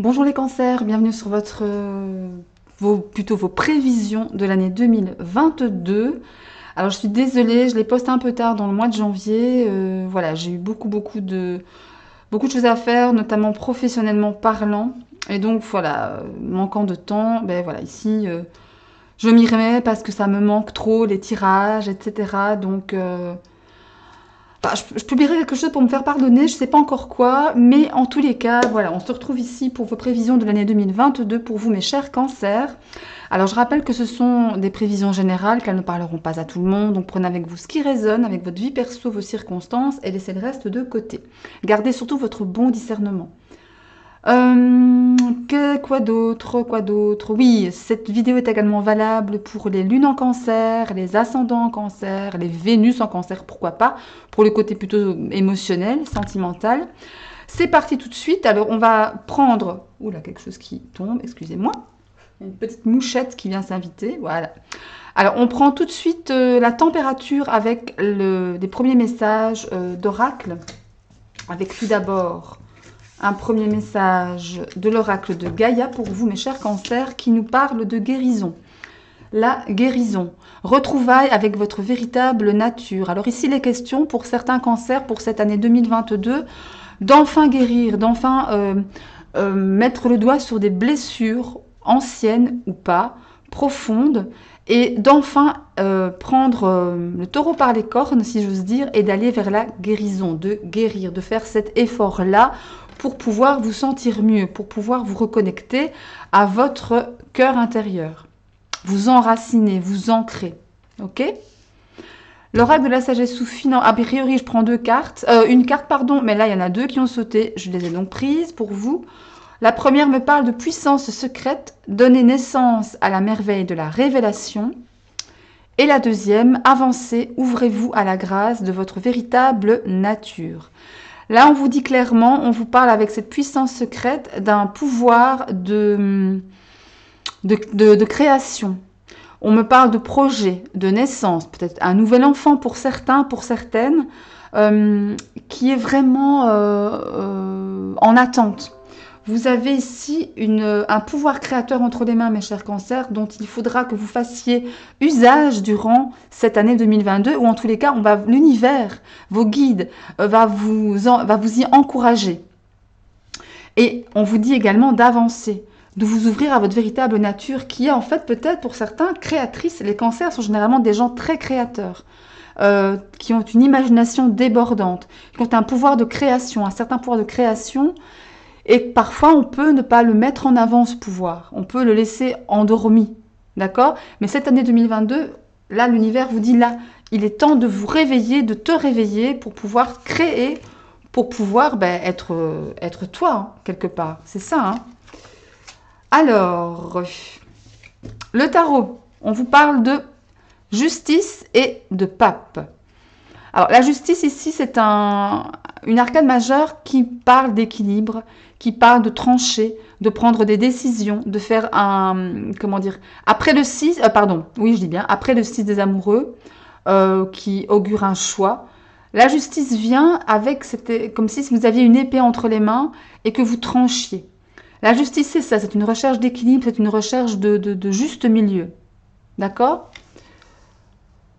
Bonjour les cancers, bienvenue sur plutôt vos prévisions de l'année 2022. Alors je suis désolée, je les poste un peu tard dans le mois de janvier. Voilà, j'ai eu beaucoup de choses à faire, notamment professionnellement parlant. Et donc voilà, manquant de temps, ben voilà, ici je m'y remets parce que ça me manque trop, les tirages, etc. Donc bah, je publierai quelque chose pour me faire pardonner, je ne sais pas encore quoi, mais en tous les cas, voilà, on se retrouve ici pour vos prévisions de l'année 2022 pour vous, mes chers cancers. Alors, je rappelle que ce sont des prévisions générales, qu'elles ne parleront pas à tout le monde, donc prenez avec vous ce qui résonne, avec votre vie perso, vos circonstances, et laissez le reste de côté. Gardez surtout votre bon discernement. Quoi d'autre? Quoi d'autre? Oui, cette vidéo est également valable pour les lunes en cancer, les ascendants en cancer, les Vénus en cancer, pourquoi pas, pour le côté plutôt émotionnel, sentimental. C'est parti tout de suite. Alors, on va prendre... Oula, quelque chose qui tombe, excusez-moi. Une petite mouchette qui vient s'inviter, voilà. Alors, on prend tout de suite la température avec des premiers messages d'oracle. Avec tout d'abord un premier message de l'oracle de Gaïa pour vous, mes chers cancers, qui nous parle de guérison. La guérison. Retrouvailles avec votre véritable nature. Alors ici, les questions pour certains cancers pour cette année 2022, d'enfin guérir, d'enfin mettre le doigt sur des blessures anciennes ou pas, profondes, et d'enfin prendre le taureau par les cornes, si j'ose dire, et d'aller vers la guérison, de guérir, de faire cet effort-là pour pouvoir vous sentir mieux, pour pouvoir vous reconnecter à votre cœur intérieur. Vous enraciner, vous ancrer. Ok? L'oracle de la sagesse Soufie, non, a priori je prends une carte, pardon, mais là il y en a deux qui ont sauté, je les ai donc prises pour vous. La première me parle de puissance secrète, donner naissance à la merveille de la révélation. Et la deuxième, avancez, ouvrez-vous à la grâce de votre véritable nature. Là, on vous dit clairement, on vous parle avec cette puissance secrète d'un pouvoir de création. On me parle de projet, de naissance, peut-être un nouvel enfant pour certains, pour certaines, qui est vraiment en attente. Vous avez ici un pouvoir créateur entre les mains, mes chers cancers, dont il faudra que vous fassiez usage durant cette année 2022, ou en tous les cas, l'univers, vos guides, va vous y encourager. Et on vous dit également d'avancer, de vous ouvrir à votre véritable nature, qui est en fait peut-être pour certains créatrice. Les cancers sont généralement des gens très créateurs. Qui ont une imagination débordante, qui ont un pouvoir de création, un certain pouvoir de création. Et parfois, on peut ne pas le mettre en avant, ce pouvoir. On peut le laisser endormi. D'accord? Mais cette année 2022, là, l'univers vous dit, là, il est temps de vous réveiller, de te réveiller pour pouvoir créer, pour pouvoir être toi, hein, quelque part. C'est ça. Hein? Alors, le tarot, on vous parle de justice et de pape. Alors, la justice ici, c'est une arcane majeure qui parle d'équilibre, qui parle de trancher, de prendre des décisions, de faire comment dire, après le 6, pardon, oui, je dis bien, après le 6 des amoureux, qui augure un choix. La justice vient avec, c'était comme si vous aviez une épée entre les mains et que vous tranchiez. La justice, c'est ça, c'est une recherche d'équilibre, c'est une recherche de juste milieu. D'accord ?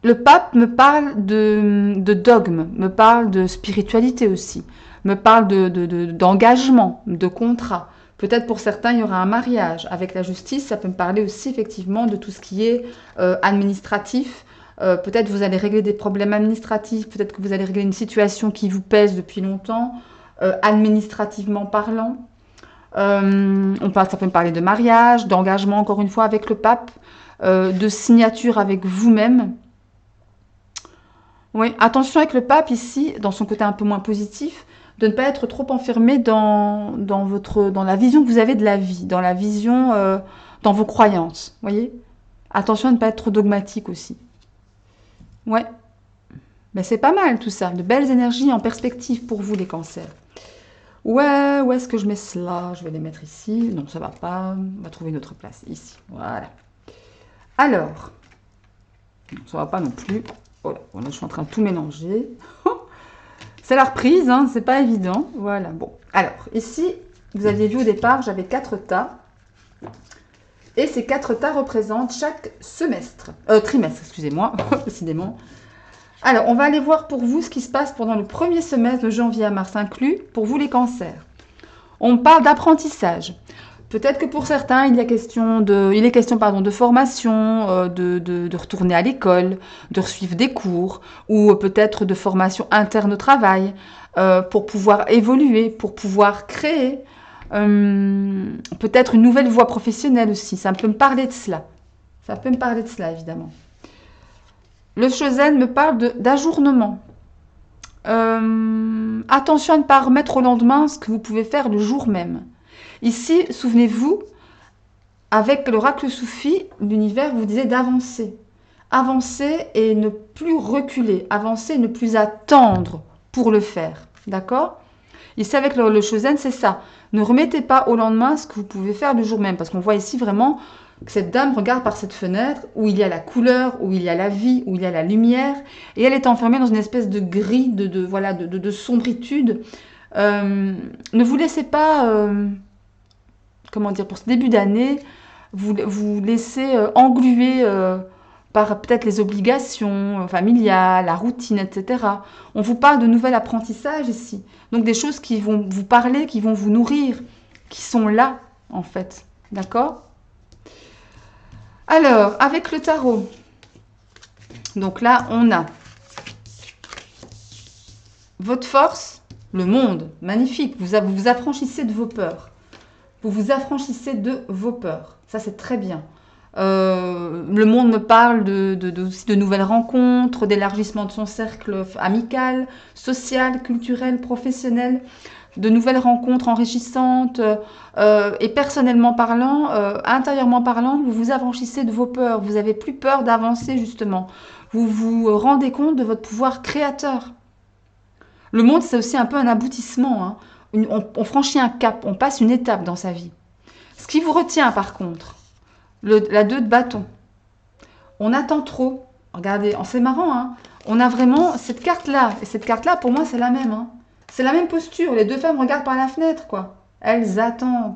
Le pape me parle de dogme, me parle de spiritualité aussi, me parle d'engagement, de contrat. Peut-être pour certains, il y aura un mariage. Avec la justice, ça peut me parler aussi effectivement de tout ce qui est administratif. Peut-être vous allez régler des problèmes administratifs, peut-être que vous allez régler une situation qui vous pèse depuis longtemps, administrativement parlant. Ça peut me parler de mariage, d'engagement encore une fois avec le pape, de signature avec vous-même. Oui, attention avec le pape ici, dans son côté un peu moins positif, de ne pas être trop enfermé dans la vision que vous avez de la vie, dans la vision, dans vos croyances. Voyez? Attention à ne pas être trop dogmatique aussi. Ouais, mais c'est pas mal tout ça, de belles énergies en perspective pour vous les cancers. Ouais, où est-ce que je mets cela? Je vais les mettre ici. Non, ça va pas. On va trouver une autre place, ici. Voilà. Alors, ça va pas non plus. Voilà, je suis en train de tout mélanger. C'est la reprise, hein, c'est pas évident. Voilà, bon. Alors, ici, vous aviez vu au départ, j'avais 4 tas. Et ces 4 tas représentent chaque trimestre, excusez-moi, décidément. Alors, on va aller voir pour vous ce qui se passe pendant le premier semestre de janvier à mars inclus, pour vous les cancers. On parle d'apprentissage. Peut-être que pour certains, il est question de formation, de retourner à l'école, de suivre des cours, ou peut-être de formation interne au travail, pour pouvoir évoluer, pour pouvoir créer, peut-être une nouvelle voie professionnelle aussi. Ça peut me parler de cela. Ça peut me parler de cela, évidemment. Le Chosen me parle d'ajournement. Attention à ne pas remettre au lendemain ce que vous pouvez faire le jour même. Ici, souvenez-vous, avec l'oracle soufi, l'univers vous disait d'avancer. Avancer et ne plus reculer. Avancer et ne plus attendre pour le faire. D'accord? Ici, avec le Chosen, c'est ça. Ne remettez pas au lendemain ce que vous pouvez faire le jour même. Parce qu'on voit ici vraiment que cette dame regarde par cette fenêtre où il y a la couleur, où il y a la vie, où il y a la lumière. Et elle est enfermée dans une espèce de gris, de sombritude. Ne vous laissez pas... comment dire, pour ce début d'année, vous laissez engluer par peut-être les obligations familiales, la routine, etc. On vous parle de nouvel apprentissage ici. Donc des choses qui vont vous parler, qui vont vous nourrir, qui sont là, en fait. D'accord? Alors, avec le tarot, donc là, on a votre force, le monde, magnifique. Vous vous affranchissez de vos peurs. Vous vous affranchissez de vos peurs. Ça, c'est très bien. Le monde me parle aussi de nouvelles rencontres, d'élargissement de son cercle amical, social, culturel, professionnel, de nouvelles rencontres enrichissantes. Et personnellement parlant, intérieurement parlant, vous vous affranchissez de vos peurs. Vous n'avez plus peur d'avancer, justement. Vous vous rendez compte de votre pouvoir créateur. Le monde, c'est aussi un peu un aboutissement, hein. On franchit un cap, on passe une étape dans sa vie. Ce qui vous retient par contre, la 2 de bâton. On attend trop. Regardez, c'est marrant, hein. On a vraiment cette carte-là. Et cette carte-là, pour moi, c'est la même. Hein. C'est la même posture. Les 2 femmes regardent par la fenêtre, quoi. Elles attendent.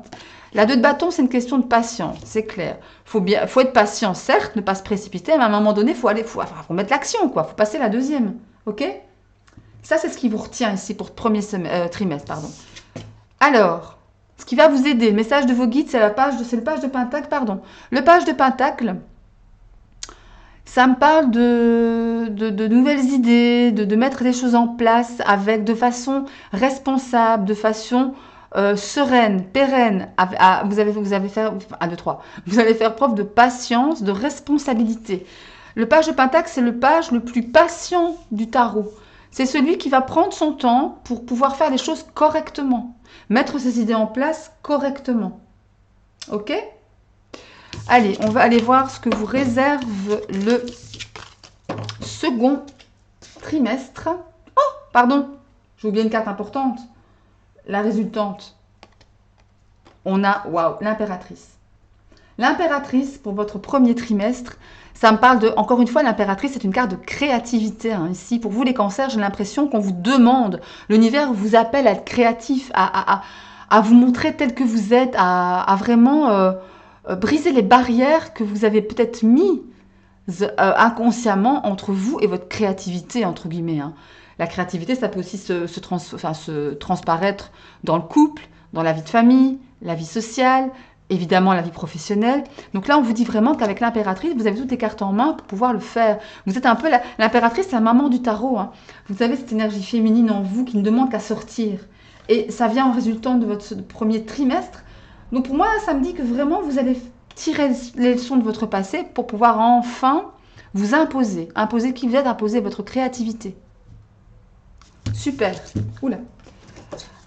La 2 de bâton, c'est une question de patience, c'est clair. Faut être patient, certes, ne pas se précipiter, mais à un moment donné, faut mettre l'action, quoi. Faut passer la 2e. Ok? Ça, c'est ce qui vous retient ici pour le premier trimestre, pardon. Alors, ce qui va vous aider, message de vos guides, c'est le page de Pentacle, pardon. Le page de Pentacle, ça me parle de nouvelles idées, de mettre des choses en place de façon responsable, de façon sereine, pérenne. Vous allez faire 1, 2, 3. Vous allez faire preuve de patience, de responsabilité. Le page de Pentacle, c'est le page le plus patient du tarot. C'est celui qui va prendre son temps pour pouvoir faire les choses correctement. Mettre ses idées en place correctement. Ok? Allez, on va aller voir ce que vous réserve le second trimestre. Oh, pardon, j'ai oublié une carte importante. La résultante. On a, waouh, l'impératrice. L'impératrice, pour votre premier trimestre, ça me parle encore une fois, l'impératrice, c'est une carte de créativité. Hein. Ici, pour vous les cancers, j'ai l'impression qu'on vous demande, l'univers vous appelle à être créatif, à vous montrer tel que vous êtes, à vraiment briser les barrières que vous avez peut-être mis inconsciemment entre vous et votre créativité, entre guillemets. Hein. La créativité, ça peut aussi se transparaître dans le couple, dans la vie de famille, la vie sociale, évidemment la vie professionnelle. Donc là, on vous dit vraiment qu'avec l'impératrice, vous avez toutes les cartes en main pour pouvoir le faire. Vous êtes un peu... L'impératrice, c'est la maman du tarot. Hein. Vous avez cette énergie féminine en vous qui ne demande qu'à sortir. Et ça vient en résultant de votre premier trimestre. Donc pour moi, ça me dit que vraiment, vous allez tirer les leçons de votre passé pour pouvoir enfin vous imposer. Imposer qui vous êtes, imposer votre créativité. Super. Oula.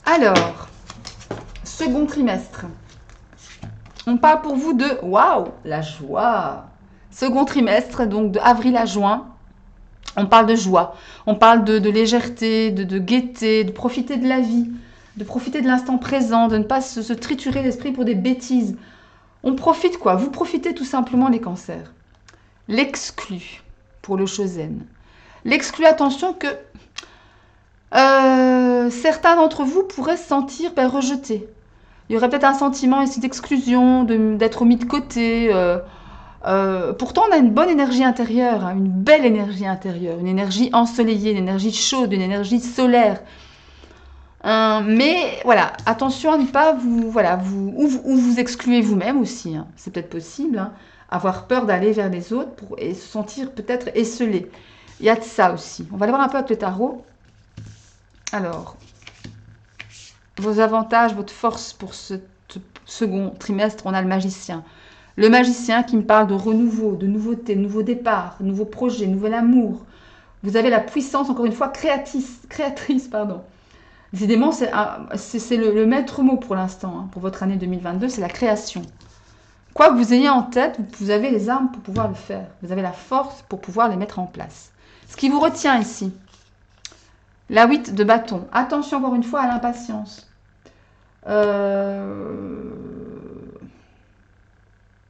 Alors, second trimestre. On parle pour vous de, waouh, la joie. Second trimestre, donc de avril à juin, on parle de joie. On parle de légèreté, de gaieté, de profiter de la vie, de profiter de l'instant présent, de ne pas se triturer l'esprit pour des bêtises. On profite quoi? Vous profitez tout simplement les cancers. L'exclu pour le Chosen. L'exclu, attention que certains d'entre vous pourraient se sentir rejetés. Il y aurait peut-être un sentiment ici d'exclusion, d'être mis de côté. Pourtant, on a une bonne énergie intérieure, hein, une belle énergie intérieure, une énergie ensoleillée, une énergie chaude, une énergie solaire. Mais voilà, attention à ne pas vous, voilà, ou vous excluez vous-même aussi, hein, c'est peut-être possible, hein, avoir peur d'aller vers les autres et se sentir peut-être esselé. Il y a de ça aussi. On va aller voir un peu avec le tarot. Alors, vos avantages, votre force pour ce second trimestre, on a le magicien. Le magicien qui me parle de renouveau, de nouveauté, de nouveau départ, de nouveaux projets, nouvel amour. Vous avez la puissance, encore une fois, créatrice, pardon. Décidément, c'est le maître mot pour l'instant, hein, pour votre année 2022, c'est la création. Quoi que vous ayez en tête, vous avez les armes pour pouvoir le faire. Vous avez la force pour pouvoir les mettre en place. Ce qui vous retient ici, la 8 de bâton. Attention encore une fois à l'impatience.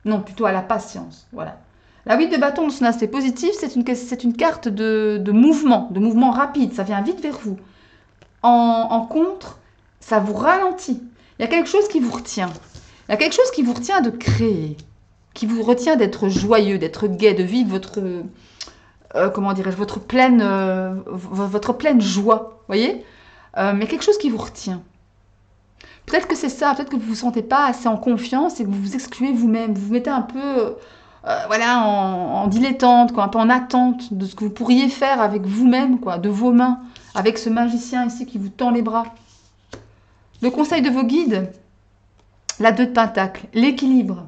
Non, plutôt à la patience. Voilà. La 8 de bâton, dans son aspect positif, c'est une carte de mouvement rapide. Ça vient vite vers vous. En contre, ça vous ralentit. Il y a quelque chose qui vous retient. Il y a quelque chose qui vous retient de créer, qui vous retient d'être joyeux, d'être gai, de vivre votre, comment dirais-je, votre pleine joie. Voyez, mais quelque chose qui vous retient. Peut-être que c'est ça, peut-être que vous ne vous sentez pas assez en confiance et que vous vous excluez vous-même. Vous vous mettez un peu voilà, en dilettante, quoi, un peu en attente de ce que vous pourriez faire avec vous-même, quoi, de vos mains, avec ce magicien ici qui vous tend les bras. Le conseil de vos guides, la 2 de Pentacle, l'équilibre.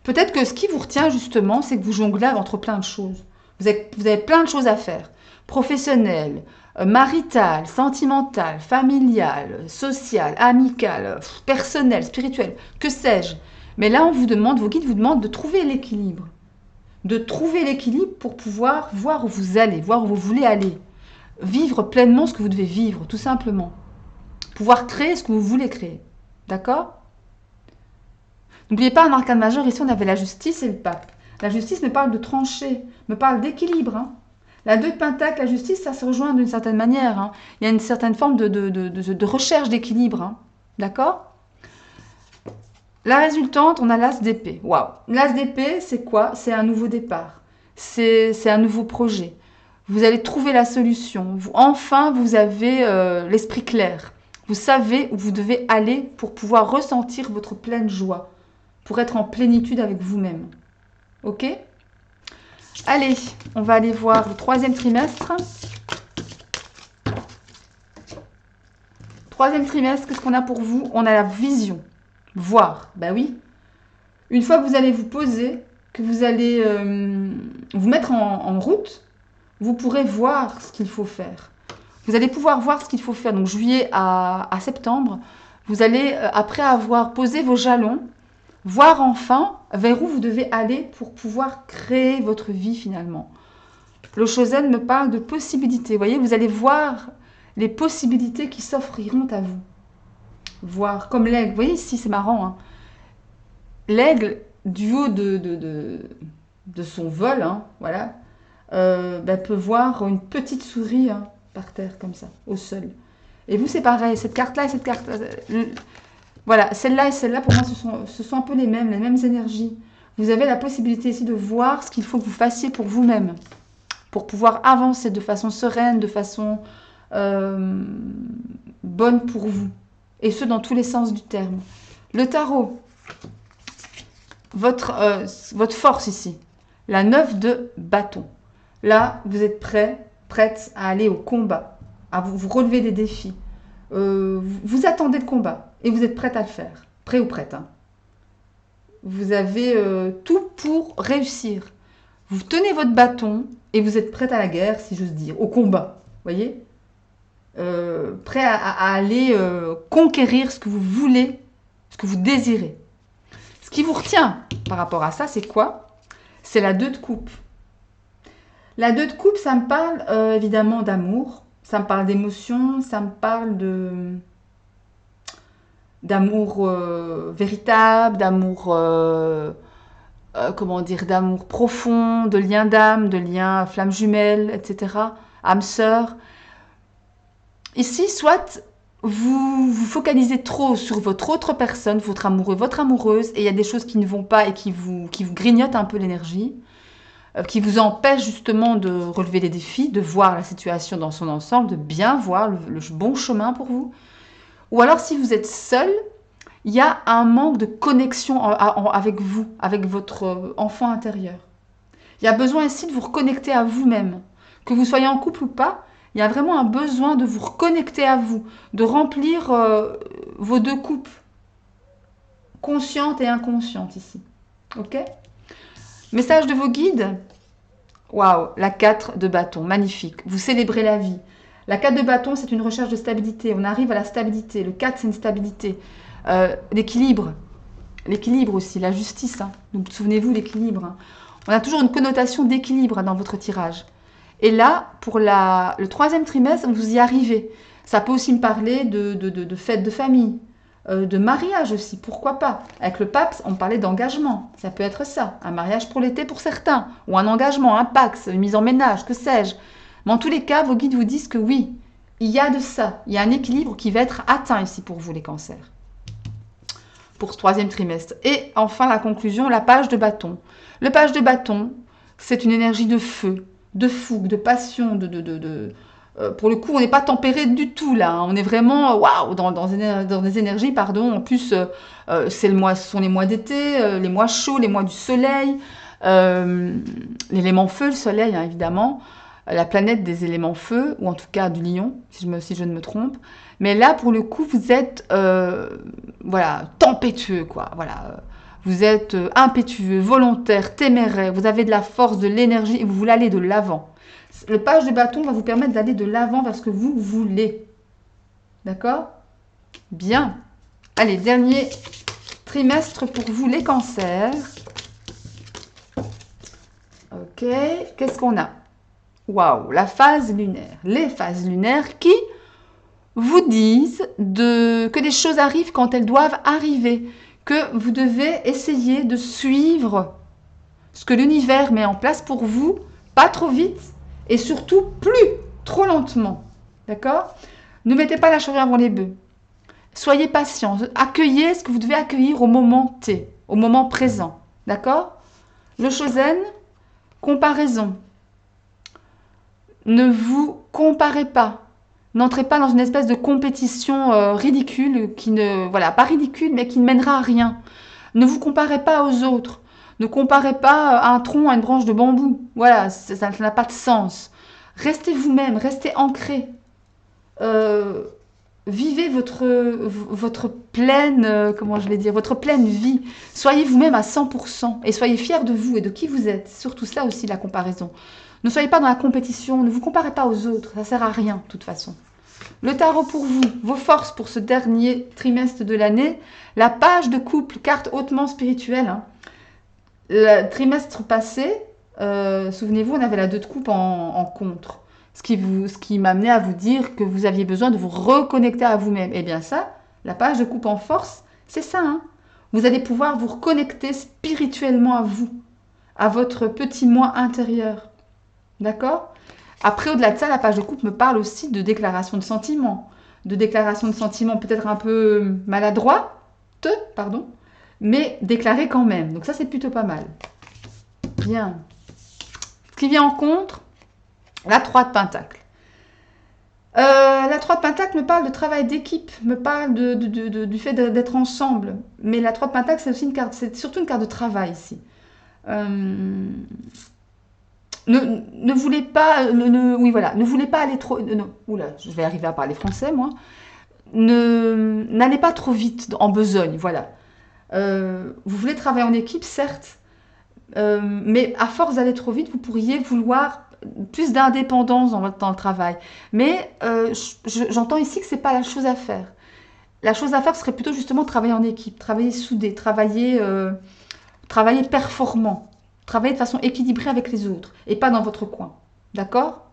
Peut-être que ce qui vous retient justement, c'est que vous jonglez entre plein de choses. Vous avez plein de choses à faire. Professionnelles, maritales, sentimentales, familiales, sociales, amicales, personnelles, spirituelles, que sais-je. Mais là, on vous demande, vos guides vous demandent de trouver l'équilibre. De trouver l'équilibre pour pouvoir voir où vous allez, voir où vous voulez aller. Vivre pleinement ce que vous devez vivre, tout simplement. Pouvoir créer ce que vous voulez créer. D'accord ? N'oubliez pas un arcane majeur, ici on avait la justice et le pape. La justice me parle de trancher, me parle d'équilibre. Hein. La 2 de Pentacle, la justice, ça se rejoint d'une certaine manière. Hein. Il y a une certaine forme de recherche d'équilibre. Hein. D'accord ? La résultante, on a l'as d'épée. Waouh. L'as d'épée, c'est quoi? C'est un nouveau départ. C'est un nouveau projet. Vous allez trouver la solution. Enfin, vous avez l'esprit clair. Vous savez où vous devez aller pour pouvoir ressentir votre pleine joie. Pour être en plénitude avec vous-même. Ok? Allez, on va aller voir le 3e trimestre. 3e trimestre, qu'est-ce qu'on a pour vous? On a la vision. Voir, ben oui. Une fois que vous allez vous poser, que vous allez vous mettre en route, vous pourrez voir ce qu'il faut faire. Vous allez pouvoir voir ce qu'il faut faire. Donc juillet à septembre, vous allez, après avoir posé vos jalons, voir enfin vers où vous devez aller pour pouvoir créer votre vie finalement. Le Chosen me parle de possibilités. Vous voyez, vous allez voir les possibilités qui s'offriront à vous. Voir comme l'aigle. Vous voyez ici, c'est marrant. Hein. L'aigle, du haut de son vol, hein, voilà, peut voir une petite souris hein, par terre comme ça, au sol. Et vous, c'est pareil. Cette carte-là et cette carte... Voilà, celle-là et celle-là, pour moi, ce sont un peu les mêmes énergies. Vous avez la possibilité ici de voir ce qu'il faut que vous fassiez pour vous-même, pour pouvoir avancer de façon sereine, de façon bonne pour vous. Et ce, dans tous les sens du terme. Le tarot, votre force ici, la 9 de bâton. Là, vous êtes prête à aller au combat, à vous relever des défis. Vous attendez le combat et vous êtes prête à le faire. Prêt ou prête. Hein. Vous avez tout pour réussir. Vous tenez votre bâton et vous êtes prête à la guerre, si j'ose dire, au combat. Voyez, prêt à aller conquérir ce que vous voulez, ce que vous désirez. Ce qui vous retient par rapport à ça, c'est quoi? C'est la 2 de coupe. La 2 de coupe, ça me parle évidemment d'amour. Ça me parle d'émotion, ça me parle d'amour véritable, d'amour, comment dire, d'amour profond, de lien d'âme, de lien flamme jumelle, etc. Âme sœur. Ici, soit vous vous focalisez trop sur votre autre personne, votre amoureux, votre amoureuse, et il y a des choses qui ne vont pas et qui vous grignotent un peu l'énergie, qui vous empêchent justement de relever les défis, de voir la situation dans son ensemble, de bien voir le bon chemin pour vous. Ou alors si vous êtes seul, il y a un manque de connexion avec vous, avec votre enfant intérieur. Il y a besoin ici de vous reconnecter à vous-même. Que vous soyez en couple ou pas, il y a vraiment un besoin de vous reconnecter à vous, de remplir vos deux coupes, conscientes et inconscientes ici. Ok? Message de vos guides. Waouh, la 4 de bâton, magnifique. Vous célébrez la vie. La 4 de bâton, c'est une recherche de stabilité. On arrive à la stabilité. Le 4, c'est une stabilité. L'équilibre. L'équilibre aussi, la justice. Hein. Donc, souvenez-vous, l'équilibre. Hein. On a toujours une connotation d'équilibre dans votre tirage. Et là, pour le troisième trimestre, vous y arrivez. Ça peut aussi me parler de fêtes de famille, de mariage aussi, pourquoi pas. Avec le pape, on parlait d'engagement. Ça peut être ça, un mariage pour l'été pour certains, ou un engagement, un pax, une mise en ménage, que sais-je. Mais en tous les cas, vos guides vous disent que oui, il y a de ça. Il y a un équilibre qui va être atteint ici pour vous, les cancers. Pour ce troisième trimestre. Et enfin, la conclusion, la page de bâton. Le page de bâton, c'est une énergie de feu, de fougue, de passion, pour le coup, on n'est pas tempéré du tout là. Hein. On est vraiment waouh dans des énergies, pardon. En plus, ce sont les mois d'été, les mois chauds, les mois du soleil, l'élément feu, le soleil, hein, évidemment, la planète des éléments feu, ou en tout cas du lion, si je ne me trompe. Mais là, pour le coup, vous êtes voilà, tempétueux, quoi. Voilà. Vous êtes impétueux, volontaire, téméraire, vous avez de la force, de l'énergie et vous voulez aller de l'avant. Le page de bâton va vous permettre d'aller de l'avant vers ce que vous voulez. D'accord? Bien. Allez, dernier trimestre pour vous, les cancers. Ok, qu'est-ce qu'on a? Waouh, la phase lunaire. Les phases lunaires qui vous disent que les choses arrivent quand elles doivent arriver, que vous devez essayer de suivre ce que l'univers met en place pour vous, pas trop vite et surtout plus trop lentement. D'accord? Ne mettez pas la charrue avant les bœufs. Soyez patient. Accueillez ce que vous devez accueillir au moment T, au moment présent. D'accord? Le Chosen, comparaison. Ne vous comparez pas. N'entrez pas dans une espèce de compétition ridicule qui ne, voilà, pas ridicule, mais qui ne mènera à rien. Ne vous comparez pas aux autres. Ne comparez pas un tronc à une branche de bambou. Voilà, ça n'a pas de sens. Restez vous-même, restez ancré. Vivez votre pleine, comment je vais dire, votre pleine vie. Soyez vous-même à 100% et soyez fiers de vous et de qui vous êtes. Surtout ça aussi, la comparaison. Ne soyez pas dans la compétition, ne vous comparez pas aux autres, ça ne sert à rien de toute façon. Le tarot pour vous, vos forces pour ce dernier trimestre de l'année, la page de couple, carte hautement spirituelle. Hein. Le trimestre passé, souvenez-vous, on avait la 2 de coupe en contre. Ce qui m'amenait à vous dire que vous aviez besoin de vous reconnecter à vous-même. Eh bien ça, la page de coupe en force, c'est ça. Hein. Vous allez pouvoir vous reconnecter spirituellement à vous, à votre petit moi intérieur. D'accord? Après, au-delà de ça, la page de coupe me parle aussi de déclaration de sentiments. De déclaration de sentiments peut-être un peu maladroite, pardon, mais déclarée quand même. Donc ça, c'est plutôt pas mal. Bien. Ce qui vient en contre, la 3 de Pentacle. La 3 de Pentacle me parle de travail d'équipe, me parle du fait d'être ensemble. Mais la 3 de Pentacle, c'est aussi une carte, c'est surtout une carte de travail ici. Ne voulez pas, oui voilà, ne voulez pas aller trop, non, oula, je vais arriver à parler français moi. N'allez pas trop vite en besogne, voilà. Vous voulez travailler en équipe, certes, mais à force d'aller trop vite, vous pourriez vouloir plus d'indépendance dans le travail. Mais j'entends ici que c'est pas la chose à faire. La chose à faire serait plutôt justement travailler en équipe, travailler soudé, travailler performant. Travailler de façon équilibrée avec les autres et pas dans votre coin. D'accord?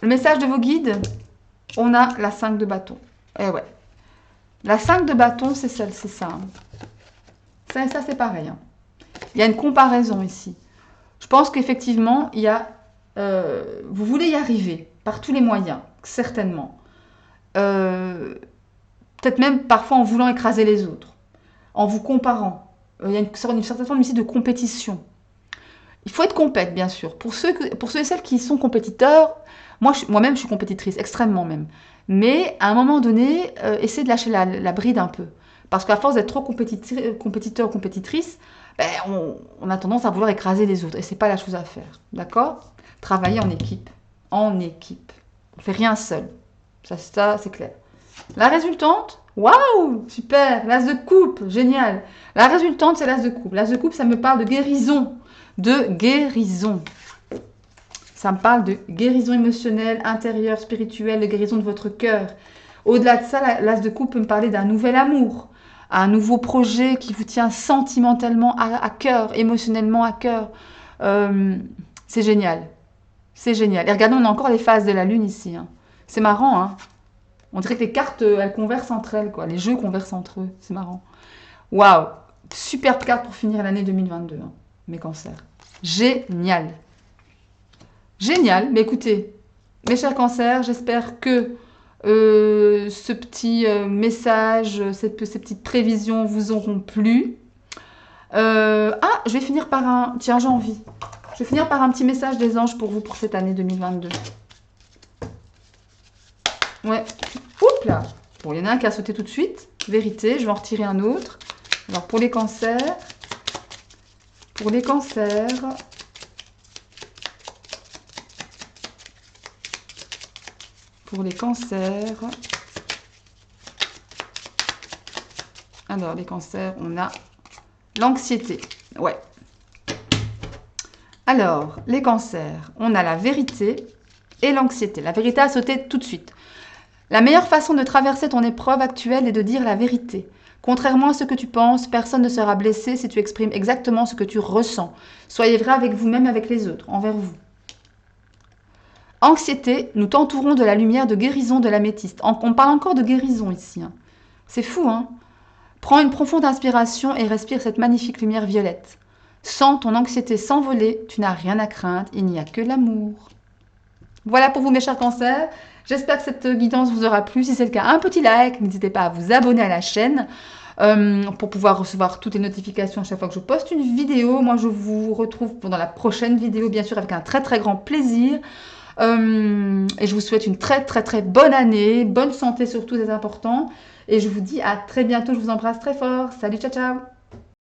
Le message de vos guides, on a la 5 de bâton. Eh ouais. La 5 de bâton, c'est ça. Hein. Ça c'est pareil. Hein. Il y a une comparaison ici. Je pense qu'effectivement, il y a, vous voulez y arriver par tous les moyens, certainement. peut-être même parfois en voulant écraser les autres, en vous comparant. Il y a une certaine forme ici de compétition. Il faut être compète, bien sûr. Pour ceux et celles qui sont compétiteurs, moi-même, je suis compétitrice, extrêmement même. Mais à un moment donné, essayez de lâcher la bride un peu. Parce qu'à force d'être trop compétiteur, compétitrice, ben, on a tendance à vouloir écraser les autres. Et c'est pas la chose à faire. D'accord? Travailler en équipe. En équipe. On ne fait rien seul. Ça c'est clair. La résultante, waouh, super, l'as de coupe, génial. La résultante, c'est l'as de coupe. L'as de coupe, ça me parle de guérison. De guérison. Ça me parle de guérison émotionnelle, intérieure, spirituelle, de guérison de votre cœur. Au-delà de ça, l'as de coupe peut me parler d'un nouvel amour, un nouveau projet qui vous tient sentimentalement à cœur, émotionnellement à cœur. C'est génial. C'est génial. Et regardez, on a encore les phases de la lune ici. Hein. C'est marrant, hein. On dirait que les cartes, elles conversent entre elles, quoi. Les jeux conversent entre eux. C'est marrant. Waouh! Superbe carte pour finir l'année 2022, hein, mes cancers. Génial. Génial. Mais écoutez, mes chers cancers, j'espère que ce petit message, ces petites prévisions vous auront plu. Je vais finir par un... Tiens, j'ai envie. Je vais finir par un petit message des anges pour vous pour cette année 2022. Ouais. Oups là. Bon, il y en a un qui a sauté tout de suite. Vérité, je vais en retirer un autre. Alors, pour les cancers. Pour les cancers. Pour les cancers. Alors, les cancers, on a l'anxiété. Ouais. Alors, les cancers, on a la vérité et l'anxiété. La vérité a sauté tout de suite. La meilleure façon de traverser ton épreuve actuelle est de dire la vérité. Contrairement à ce que tu penses, personne ne sera blessé si tu exprimes exactement ce que tu ressens. Soyez vrai avec vous-même et avec les autres, envers vous. Anxiété, nous t'entourons de la lumière de guérison de l'améthyste. On parle encore de guérison ici. Hein. C'est fou, hein? Prends une profonde inspiration et respire cette magnifique lumière violette. Sens ton anxiété s'envoler, tu n'as rien à craindre, il n'y a que l'amour. Voilà pour vous mes chers cancers. J'espère que cette guidance vous aura plu. Si c'est le cas, un petit like. N'hésitez pas à vous abonner à la chaîne pour pouvoir recevoir toutes les notifications à chaque fois que je poste une vidéo. Moi, je vous retrouve pendant la prochaine vidéo, bien sûr, avec un très très grand plaisir. Et je vous souhaite une très très très bonne année. Bonne santé surtout, c'est important. Et je vous dis à très bientôt. Je vous embrasse très fort. Salut, ciao, ciao.